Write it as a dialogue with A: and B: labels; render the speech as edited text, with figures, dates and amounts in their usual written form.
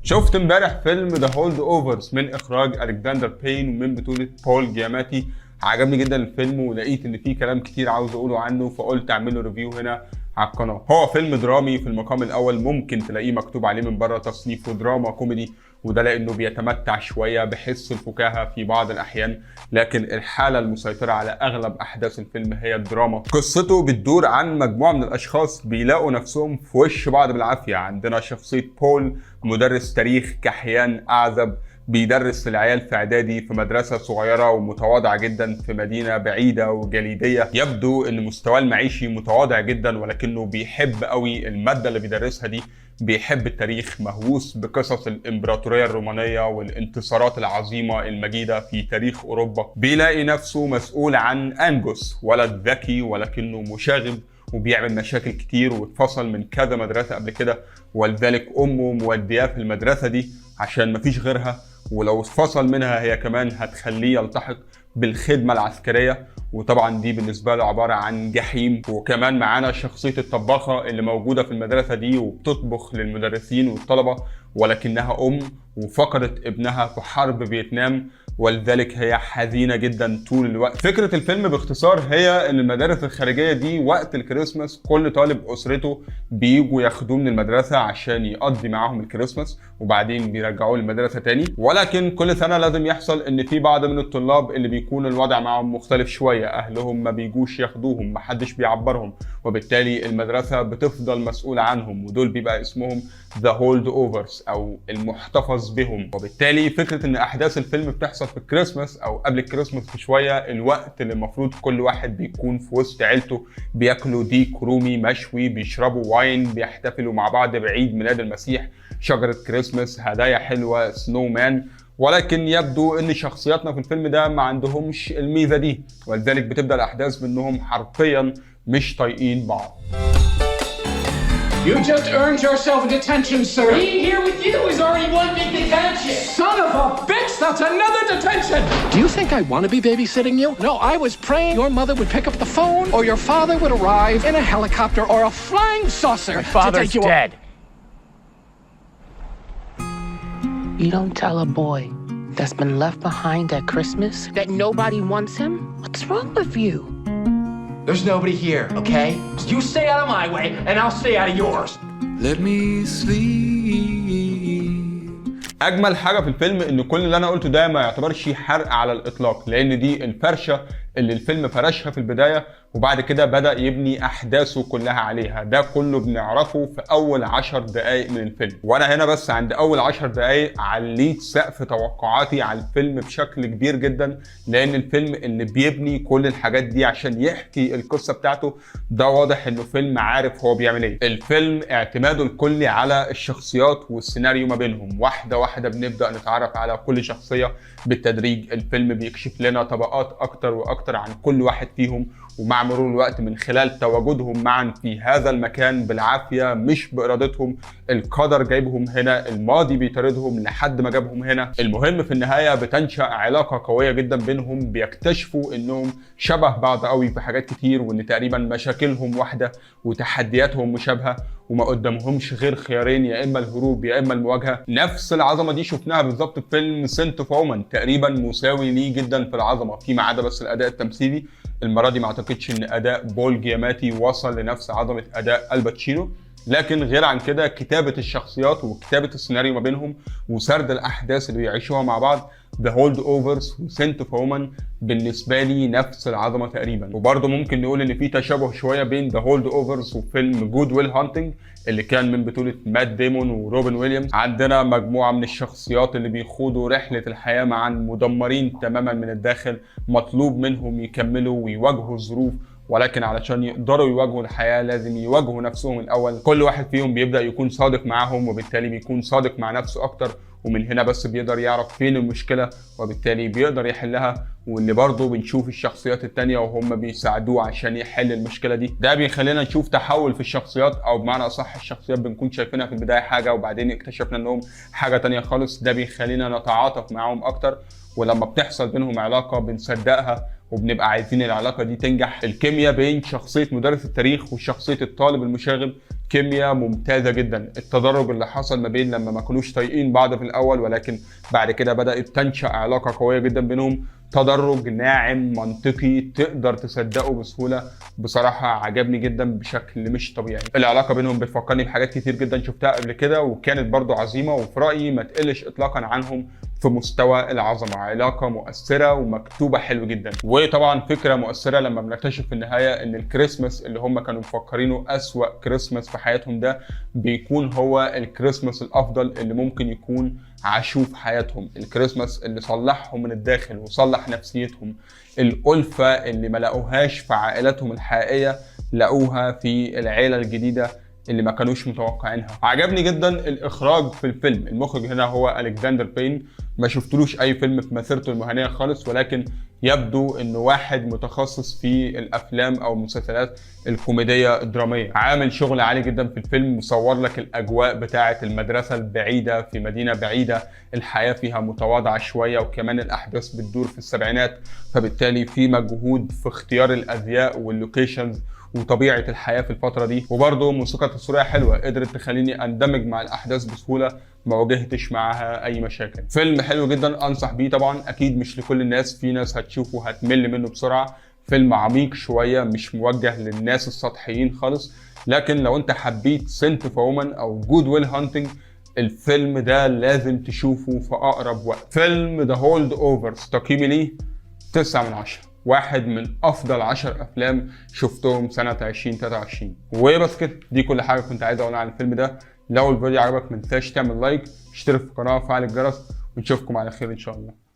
A: شفت امبارح فيلم ذا هولد اوفرز من اخراج الكسندر بين ومن بطولة بول جياماتي. عجبني جدا الفيلم ولقيت ان فيه كلام كتير عاوز اقوله عنه، فقلت اعمل له ريفيو هنا على القناه. هو فيلم درامي في المقام الاول، ممكن تلاقيه مكتوب عليه من بره تصنيفه دراما كوميدي، وده لانه بيتمتع شويه بحس الفكاهه في بعض الاحيان، لكن الحاله المسيطره على اغلب احداث الفيلم هي الدراما. قصته بتدور عن مجموعه من الاشخاص بيلاقوا نفسهم في وش بعض بالعافيه. عندنا شخصيه بول، مدرس تاريخ كحيان اعزب، بيدرس للعيال في اعدادي في مدرسه صغيره ومتواضعه جدا في مدينه بعيده وجليديه. يبدو ان مستواه المعيشي متواضع جدا، ولكنه بيحب قوي الماده اللي بيدرسها دي، بيحب التاريخ، مهووس بقصص الامبراطوريه الرومانيه والانتصارات العظيمه المجيده في تاريخ اوروبا. بيلاقي نفسه مسؤول عن انجوس، ولد ذكي ولكنه مشاغب وبيعمل مشاكل كتير، واتفصل من كذا مدرسه قبل كده، ولذلك امه مودياه في المدرسه دي عشان مفيش غيرها، ولو اتفصل منها هي كمان هتخليه يلتحق بالخدمه العسكريه، وطبعا دي بالنسبه له عباره عن جحيم. وكمان معانا شخصيه الطباخه اللي موجوده في المدرسه دي وبتطبخ للمدرسين والطلبه، ولكنها وفقدت ابنها في حرب فيتنام، ولذلك هي حزينه جدا طول الوقت. فكره الفيلم باختصار هي ان المدارس الخارجيه دي وقت الكريسماس كل طالب اسرته بييجوا ياخدوه من المدرسه عشان يقضي معاهم الكريسماس، وبعدين بيرجعوه للمدرسه تاني. ولكن كل سنه لازم يحصل ان في بعض من الطلاب اللي بيكون الوضع معاهم مختلف شويه، اهلهم ما بيجوش ياخدوهم، محدش بيعبرهم، وبالتالي المدرسه بتفضل مسؤوله عنهم، ودول بيبقى اسمهم ذا هولد اوفرز او المحتفظ بهم. وبالتالي فكره ان احداث الفيلم بتحصل في الكريسماس او قبل الكريسماس بشويه، الوقت اللي المفروض كل واحد بيكون في وسط عيلته، بياكلوا ديك رومي مشوي، بيشربوا واين، بيحتفلوا مع بعض بعيد ميلاد المسيح، شجره كريسماس، هدايا حلوه، سنو مان. ولكن يبدو ان شخصياتنا في الفيلم ده ما عندهمش الميزه دي، ولذلك بتبدا الاحداث بانهم حرفيا مش طايقين بعض.
B: You just earned yourself a detention, sir.
C: Being here with you is already one big detention.
B: Son of a bitch, that's another detention.
D: Do you think I want to be babysitting you? No, I was praying your mother would pick up the phone or your father would arrive in a helicopter or a flying saucer.
E: My father's dead.
F: You don't tell a boy that's been left behind at Christmas that nobody wants him? What's wrong with you?
C: There's nobody here, okay? You stay out of my way, and I'll stay out of yours.
G: Let me sleep.
A: اجمل حاجه في الفيلم ان كل اللي انا قلته ده ما يعتبرش حرق على الاطلاق، لان دي الفرشه اللي الفيلم فرشها في البدايه، وبعد كده بدأ يبني أحداثه كلها عليها. ده كله بنعرفه في أول 10 دقايق من الفيلم، وأنا هنا بس عند أول 10 دقايق عليت سقف توقعاتي على الفيلم بشكل كبير جدا، لأن الفيلم اللي بيبني كل الحاجات دي عشان يحكي القصة بتاعته، ده واضح إنه فيلم عارف هو بيعمل إيه. الفيلم اعتماده الكلي على الشخصيات والسيناريو ما بينهم، واحدة واحدة بنبدأ نتعرف على كل شخصية بالتدريج. الفيلم بيكشف لنا طبقات أكتر وأكتر عن كل واحد فيهم، ومع مرور الوقت من خلال تواجدهم معا في هذا المكان بالعافية مش بإرادتهم، القدر جايبهم هنا، الماضي بيطاردهم لحد ما جابهم هنا. المهم في النهاية بتنشأ علاقة قوية جدا بينهم، بيكتشفوا انهم شبه بعض قوي في حاجات كتير، وان تقريبا مشاكلهم واحدة وتحدياتهم مشابهة، وما قدامهمش غير خيارين، يا اما الهروب يا اما المواجهه. نفس العظمه دي شفناها بالظبط في فيلم سنت اوف وومن، تقريبا مساوي ليه جدا في العظمه، فيما عدا بس الاداء التمثيلي. المره دي ما اعتقدش ان اداء بول جياماتي وصل لنفس عظمه اداء الباتشينو، لكن غير عن كده كتابه الشخصيات وكتابه السيناريو ما بينهم وسرد الاحداث اللي بيعيشوها مع بعض، The Hold Overs وسنت اوف وومن بالنسبه لي نفس العظمه تقريبا. وبرضه ممكن نقول ان في تشابه شويه بين The Hold Overs وفيلم جود ويل هانتنج اللي كان من بطوله مات ديمون وروبن ويليامز. عندنا مجموعه من الشخصيات اللي بيخوضوا رحله الحياه معا مدمرين تماما من الداخل، مطلوب منهم يكملوا ويواجهوا الظروف، ولكن علشان يقدروا يواجهوا الحياة لازم يواجهوا نفسهم الأول. كل واحد فيهم بيبدأ يكون صادق معاهم، وبالتالي بيكون صادق مع نفسه أكتر، ومن هنا بس بيقدر يعرف فين المشكلة وبالتالي بيقدر يحلها. واللي برضه بنشوف الشخصيات التانية وهم بيساعدوه عشان يحل المشكلة دي. ده بيخلينا نشوف تحول في الشخصيات، أو بمعنى أصح الشخصيات بنكون شايفينها في البداية حاجة وبعدين اكتشفنا إنهم حاجة تانية خالص. ده بيخلينا نتعاطف معاهم أكتر، ولما بتحصل بينهم علاقة بنصدقها وبنبقى عايزين العلاقة دي تنجح. الكيمياء بين شخصية مدرس التاريخ وشخصية الطالب المشاغب كيمياء ممتازه جدا. التدرج اللي حصل ما بين لما ما كانوش طايقين بعض في الاول، ولكن بعد كده بدات تنشا علاقه قويه جدا بينهم، تدرج ناعم منطقي تقدر تصدقه بسهوله. بصراحه عجبني جدا بشكل مش طبيعي. العلاقه بينهم بتفكرني بحاجات كتير جدا شفتها قبل كده وكانت برضو عظيمه، وفي رايي ما تقلش اطلاقا عنهم في مستوى العظمه. علاقه مؤثره ومكتوبه حلو جدا. وطبعا فكره مؤثره لما بنكتشف في النهايه ان الكريسماس اللي هم كانوا مفكرينه اسوأ كريسماس في حياتهم ده بيكون هو الكريسماس الافضل اللي ممكن يكون عاشوه في حياتهم. الكريسماس اللي صلحهم من الداخل وصلح نفسيتهم. الألفة اللي ما لقوهاش في عائلاتهم الحقيقية لقوها في العيلة الجديدة اللي ما كانوش متوقعينها. عجبني جدا الإخراج في الفيلم. المخرج هنا هو ألكسندر بين. ما شفتلوش أي فيلم في مسيرته المهنية خالص، ولكن يبدو انه واحد متخصص في الافلام او المسلسلات الكوميديه الدراميه. عامل شغل عالي جدا في الفيلم، مصور لك الاجواء بتاعه المدرسه البعيده في مدينه بعيده، الحياه فيها متواضعه شويه، وكمان الاحداث بتدور في السبعينات، فبالتالي في مجهود في اختيار الازياء واللوكيشنز وطبيعه الحياه في الفتره دي. وبرضه موسيقى تصويريه حلوه قدرت تخليني اندمج مع الاحداث بسهوله، ما واجهتش معاها اي مشاكل. فيلم حلو جدا انصح بيه. طبعا اكيد مش لكل الناس، في ناس هتشوفه هتمل منه بسرعه. فيلم عميق شويه، مش موجه للناس السطحيين خالص، لكن لو انت حبيت سنت فومن او جود ويل هانتنج الفيلم ده لازم تشوفه في اقرب وقت. فيلم ذا هولد اوفرز تقييمي ليه 9/10. واحد من افضل 10 افلام شفتهم سنه 2023. وبس كده، دي كل حاجه كنت عايز اقولها عن الفيلم ده. لو الفيديو عجبك ما تنساش تعمل لايك، اشترك في القناه وفعل الجرس، ونشوفكم على خير ان شاء الله.